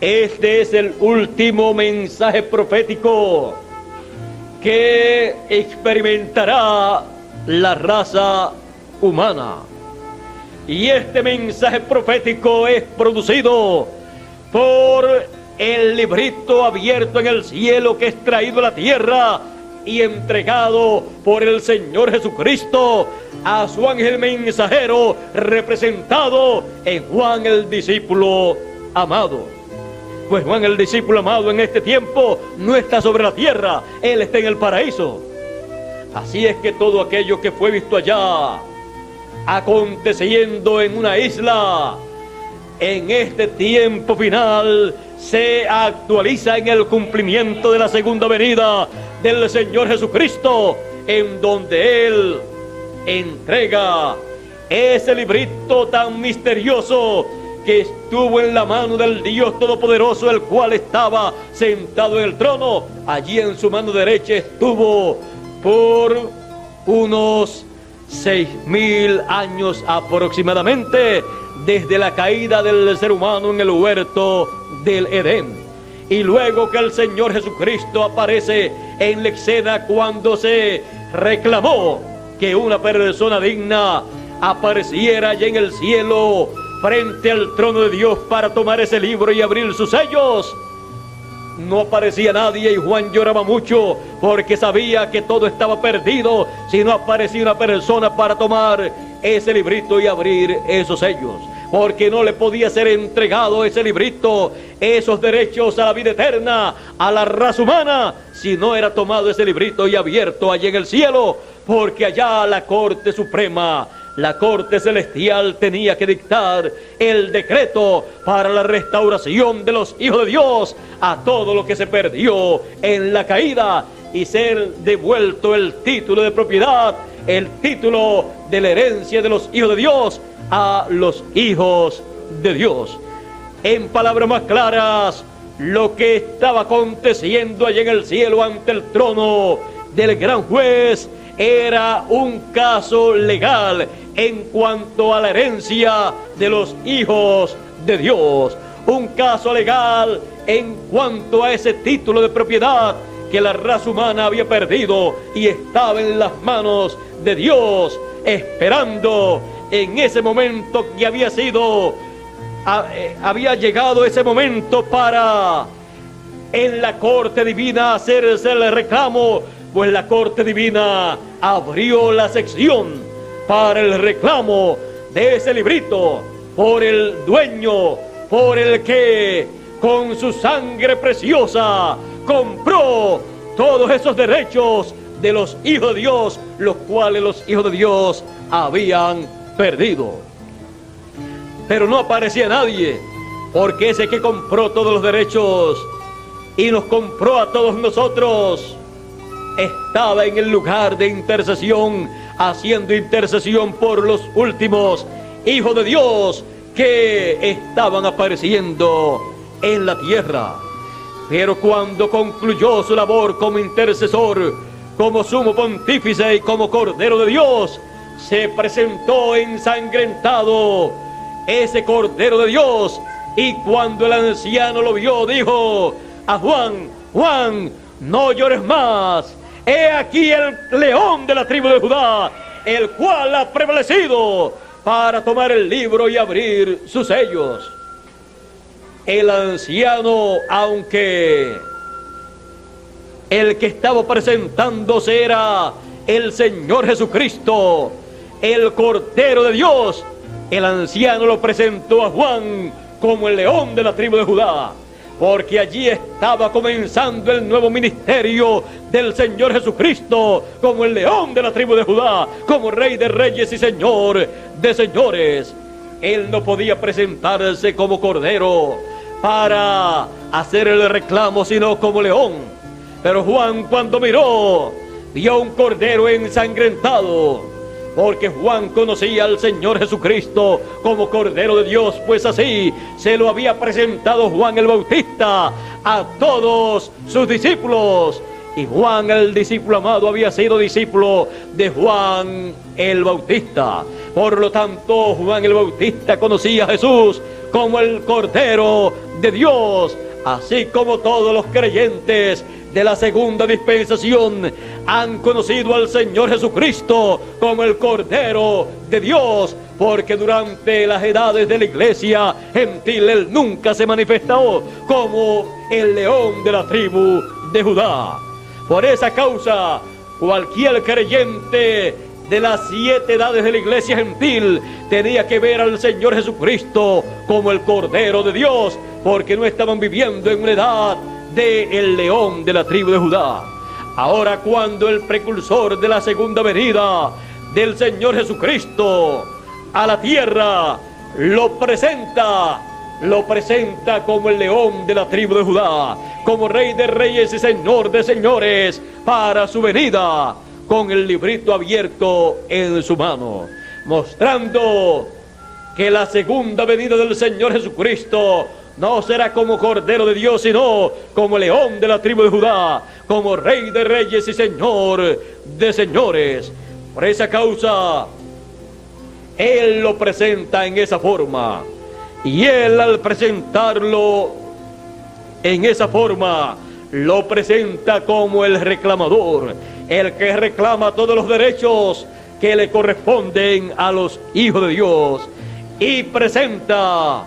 Este es el último mensaje profético que experimentará la raza humana. Y este mensaje profético es producido por el librito abierto en el cielo que es traído a la tierra y entregado por el Señor Jesucristo a su ángel mensajero, representado en Juan el discípulo amado. Pues Juan el discípulo amado en este tiempo no está sobre la tierra, él está en el paraíso. Así es que todo aquello que fue visto allá aconteciendo en una isla, en este tiempo final se actualiza en el cumplimiento de la segunda venida del Señor Jesucristo, en donde Él entrega ese librito tan misterioso que estuvo en la mano del Dios Todopoderoso, el cual estaba sentado en el trono. Allí en su mano derecha estuvo por unos 6.000 años aproximadamente, desde la caída del ser humano en el huerto del Edén. Y luego que el Señor Jesucristo aparece en la escena cuando se reclamó que una persona digna apareciera allá en el cielo frente al trono de Dios para tomar ese libro y abrir sus sellos, no aparecía nadie y Juan lloraba mucho porque sabía que todo estaba perdido si no aparecía una persona para tomar ese librito y abrir esos sellos, porque no le podía ser entregado ese librito, esos derechos a la vida eterna, a la raza humana, si no era tomado ese librito y abierto allá en el cielo, porque allá la Corte Suprema, la Corte Celestial, tenía que dictar el decreto para la restauración de los hijos de Dios a todo lo que se perdió en la caída y ser devuelto el título de propiedad, el título de la herencia de los hijos de Dios a los hijos de Dios. En palabras más claras, lo que estaba aconteciendo allá en el cielo ante el trono del gran juez era un caso legal en cuanto a la herencia de los hijos de Dios, un caso legal en cuanto a ese título de propiedad que la raza humana había perdido y estaba en las manos de Dios, esperando en ese momento que había llegado ese momento para en la corte divina hacerse el reclamo. Pues la Corte Divina abrió la sección para el reclamo de ese librito por el dueño, por el que con su sangre preciosa compró todos esos derechos de los hijos de Dios, los cuales los hijos de Dios habían perdido. Pero no aparecía nadie, porque ese que compró todos los derechos y nos compró a todos nosotros estaba en el lugar de intercesión, haciendo intercesión por los últimos hijos de Dios que estaban apareciendo en la tierra. Pero cuando concluyó su labor como intercesor, como sumo pontífice y como Cordero de Dios, se presentó ensangrentado ese Cordero de Dios, y cuando el anciano lo vio, dijo a Juan: Juan, no llores más. He aquí el león de la tribu de Judá, el cual ha prevalecido para tomar el libro y abrir sus sellos. El anciano, aunque el que estaba presentándose era el Señor Jesucristo, el Cordero de Dios, el anciano lo presentó a Juan como el león de la tribu de Judá, porque allí estaba comenzando el nuevo ministerio del Señor Jesucristo, como el león de la tribu de Judá, como Rey de reyes y Señor de señores. Él no podía presentarse como cordero para hacer el reclamo, sino como león. Pero Juan, cuando miró, vio un cordero ensangrentado, porque Juan conocía al Señor Jesucristo como Cordero de Dios, pues así se lo había presentado Juan el Bautista a todos sus discípulos. Y Juan el discípulo amado había sido discípulo de Juan el Bautista. Por lo tanto, Juan el Bautista conocía a Jesús como el Cordero de Dios, así como todos los creyentes de la segunda dispensación han conocido al Señor Jesucristo como el Cordero de Dios, porque durante las edades de la iglesia gentil Él nunca se manifestó como el león de la tribu de Judá. Por esa causa, cualquier creyente de las 7 edades de la iglesia gentil tenía que ver al Señor Jesucristo como el Cordero de Dios, porque no estaban viviendo en una edad del león de la tribu de Judá. Ahora, cuando el precursor de la segunda venida del Señor Jesucristo a la tierra lo presenta como el león de la tribu de Judá, como Rey de reyes y Señor de señores, para su venida, con el librito abierto en su mano, mostrando que la segunda venida del Señor Jesucristo no será como Cordero de Dios, sino como león de la tribu de Judá, como Rey de reyes y Señor de señores. Por esa causa, Él lo presenta en esa forma, y Él, al presentarlo en esa forma, lo presenta como el reclamador, el que reclama todos los derechos que le corresponden a los hijos de Dios, y presenta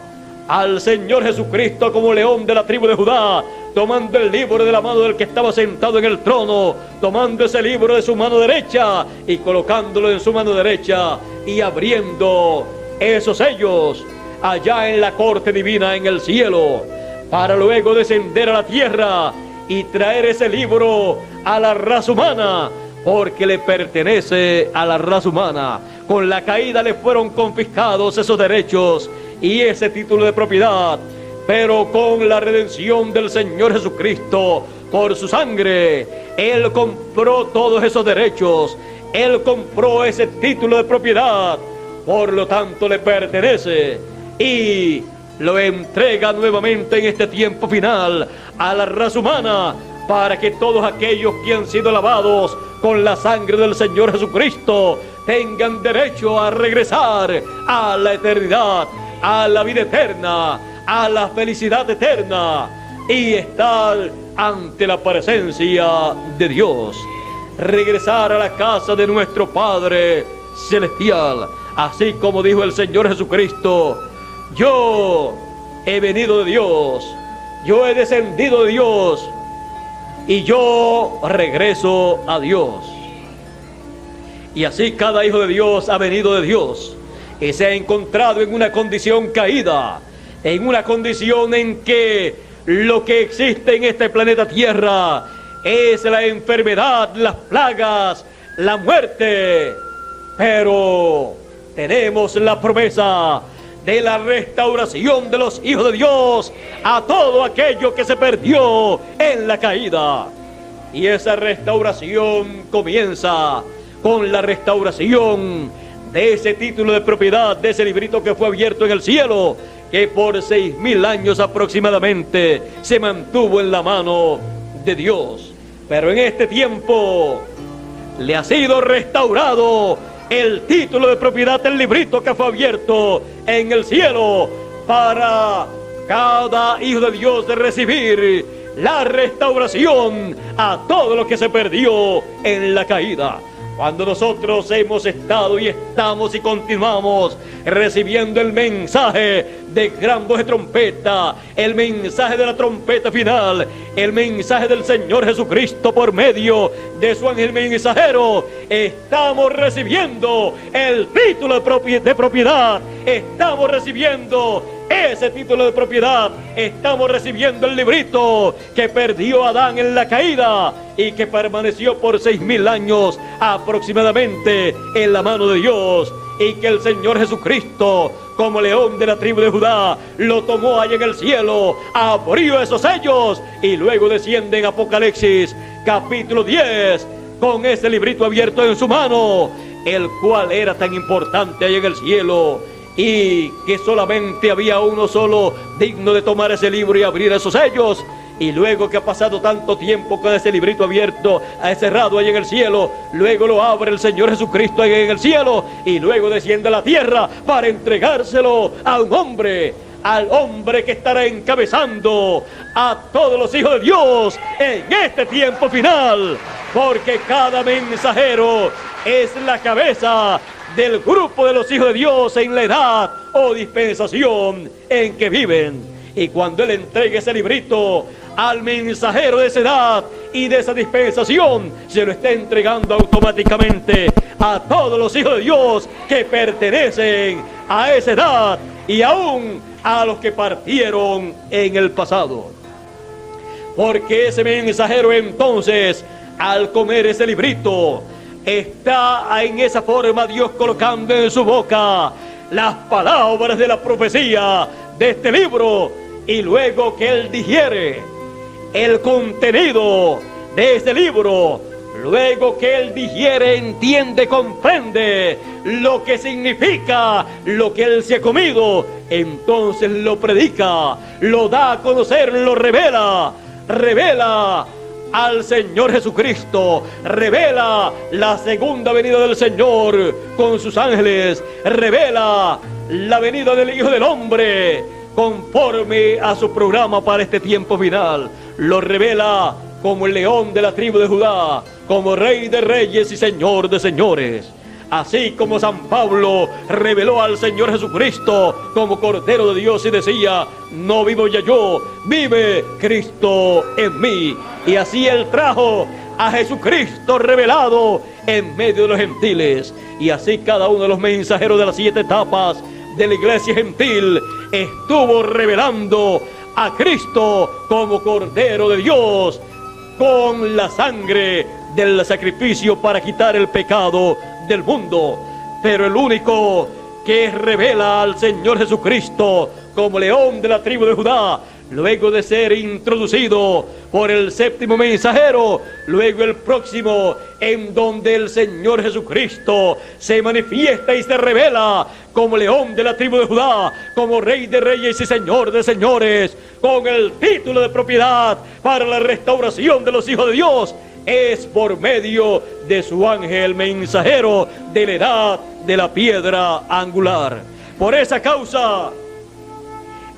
al Señor Jesucristo como león de la tribu de Judá, tomando el libro de la mano del que estaba sentado en el trono, tomando ese libro de su mano derecha y colocándolo en su mano derecha y abriendo esos sellos allá en la corte divina en el cielo, para luego descender a la tierra y traer ese libro a la raza humana, porque le pertenece a la raza humana. Con la caída le fueron confiscados esos derechos y ese título de propiedad, pero con la redención del Señor Jesucristo por su sangre, Él compró todos esos derechos, Él compró ese título de propiedad, por lo tanto le pertenece y lo entrega nuevamente en este tiempo final a la raza humana, para que todos aquellos que han sido lavados con la sangre del Señor Jesucristo tengan derecho a regresar a la eternidad, a la vida eterna, a la felicidad eterna, y estar ante la presencia de Dios, regresar a la casa de nuestro Padre Celestial, así como dijo el Señor Jesucristo: yo he venido de Dios, yo he descendido de Dios, y yo regreso a Dios. Y así cada hijo de Dios ha venido de Dios y se ha encontrado en una condición caída, en una condición en que lo que existe en este planeta Tierra es la enfermedad, las plagas, la muerte. Pero tenemos la promesa de la restauración de los hijos de Dios a todo aquello que se perdió en la caída. Y esa restauración comienza con la restauración de ese título de propiedad, de ese librito que fue abierto en el cielo, que por 6,000 años aproximadamente se mantuvo en la mano de Dios. Pero en este tiempo le ha sido restaurado el título de propiedad del librito que fue abierto en el cielo, para cada hijo de Dios de recibir la restauración a todo lo que se perdió en la caída. Cuando nosotros hemos estado y estamos y continuamos recibiendo el mensaje de gran voz de trompeta, el mensaje de la trompeta final, el mensaje del Señor Jesucristo por medio de su ángel mensajero, estamos recibiendo el título de propiedad, estamos recibiendo ese título de propiedad, estamos recibiendo el librito que perdió Adán en la caída y que permaneció por 6,000 años aproximadamente en la mano de Dios, y que el Señor Jesucristo, como león de la tribu de Judá, lo tomó allá en el cielo, abrió esos sellos y luego desciende en Apocalipsis capítulo 10 con ese librito abierto en su mano, el cual era tan importante allá en el cielo, y que solamente había uno solo digno de tomar ese libro y abrir esos sellos. Y luego que ha pasado tanto tiempo con ese librito abierto, cerrado ahí en el cielo, luego lo abre el Señor Jesucristo ahí en el cielo, y luego desciende a la tierra para entregárselo a un hombre, al hombre que estará encabezando a todos los hijos de Dios en este tiempo final, porque cada mensajero es la cabeza del grupo de los hijos de Dios en la edad o dispensación en que viven. Y cuando él entregue ese librito al mensajero de esa edad y de esa dispensación, se lo está entregando automáticamente a todos los hijos de Dios que pertenecen a esa edad y aún a los que partieron en el pasado. Porque ese mensajero entonces, al comer ese librito, está en esa forma Dios colocando en su boca las palabras de la profecía de este libro, y luego que él digiere el contenido de este libro, luego que él digiere, entiende, comprende lo que significa lo que él se ha comido, entonces lo predica, lo da a conocer, lo revela al Señor Jesucristo, revela la segunda venida del Señor con sus ángeles, revela la venida del Hijo del Hombre conforme a su programa para este tiempo final. Lo revela como el león de la tribu de Judá, como Rey de reyes y Señor de señores. Así como San Pablo reveló al Señor Jesucristo como Cordero de Dios y decía: no vivo ya yo, vive Cristo en mí. Y así él trajo a Jesucristo revelado en medio de los gentiles. Y así cada uno de los mensajeros de las 7 etapas de la iglesia gentil estuvo revelando a Cristo como Cordero de Dios, con la sangre del sacrificio para quitar el pecado del mundo. Pero el único que revela al Señor Jesucristo como león de la tribu de Judá, luego de ser introducido por el 7º mensajero, luego el próximo, en donde el Señor Jesucristo se manifiesta y se revela como león de la tribu de Judá, como Rey de reyes y Señor de señores, con el título de propiedad para la restauración de los hijos de Dios, es por medio de su ángel mensajero de la edad de la piedra angular. Por esa causa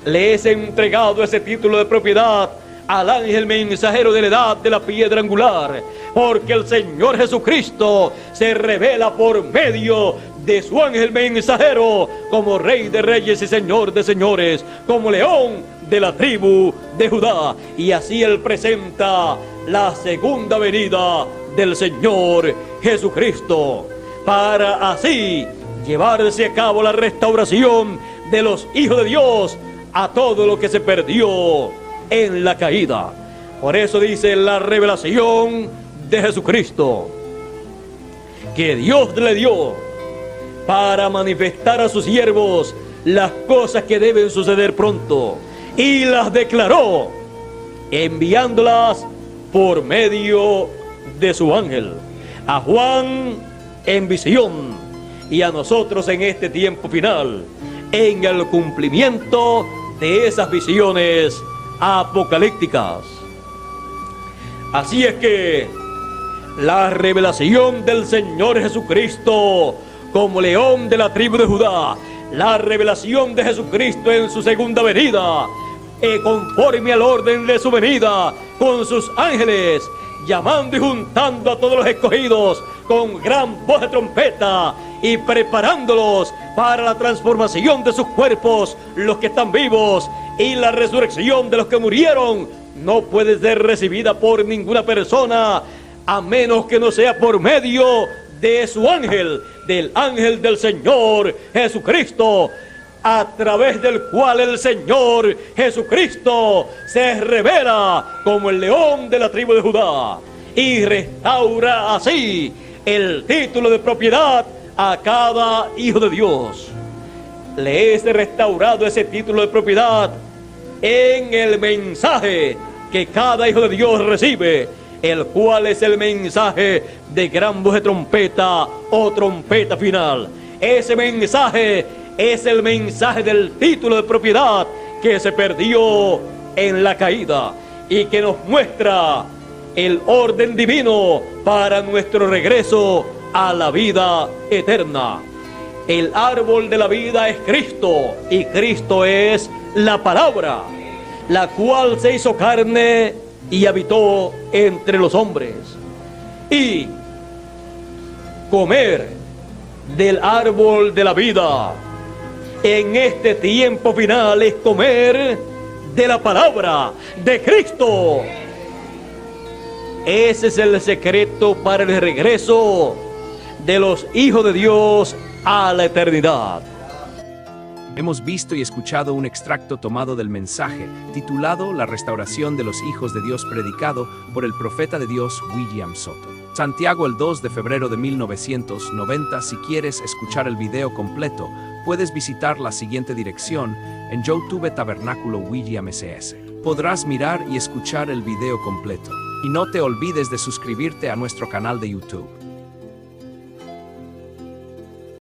le es entregado ese título de propiedad al ángel mensajero de la edad de la piedra angular, porque el Señor Jesucristo se revela por medio de su ángel mensajero como Rey de reyes y Señor de señores, como león de la tribu de Judá. Y así él presenta la segunda venida del Señor Jesucristo, para así llevarse a cabo la restauración de los hijos de Dios a todo lo que se perdió en la caída. Por eso dice la revelación de Jesucristo, que Dios le dio para manifestar a sus siervos las cosas que deben suceder pronto, y las declaró enviándolas por medio de su ángel, a Juan en visión y a nosotros en este tiempo final, en el cumplimiento de esas visiones apocalípticas. Así es que la revelación del Señor Jesucristo como león de la tribu de Judá, la revelación de Jesucristo en su segunda venida, conforme al orden de su venida, con sus ángeles, llamando y juntando a todos los escogidos con gran voz de trompeta y preparándolos para la transformación de sus cuerpos, los que están vivos, y la resurrección de los que murieron no puede ser recibida por ninguna persona a menos que no sea por medio de su ángel, del ángel del Señor Jesucristo, a través del cual el Señor Jesucristo se revela como el león de la tribu de Judá y restaura así el título de propiedad a cada hijo de Dios. Le es restaurado ese título de propiedad en el mensaje que cada hijo de Dios recibe, el cual es el mensaje de gran voz de trompeta o trompeta final. Ese mensaje es el mensaje del título de propiedad que se perdió en la caída y que nos muestra el orden divino para nuestro regreso a la vida eterna. El árbol de la vida es Cristo, y Cristo es la palabra, la cual se hizo carne y habitó entre los hombres. Y comer del árbol de la vida en este tiempo final es comer de la palabra de Cristo. Ese es el secreto para el regreso de los hijos de Dios a la eternidad. Hemos visto y escuchado un extracto tomado del mensaje titulado La restauración de los hijos de Dios, predicado por el profeta de Dios William Soto. Santiago, el 2 de febrero de 1990. Si quieres escuchar el video completo, puedes visitar la siguiente dirección en YouTube: Tabernáculo William SS. Podrás mirar y escuchar el video completo. Y no te olvides de suscribirte a nuestro canal de YouTube.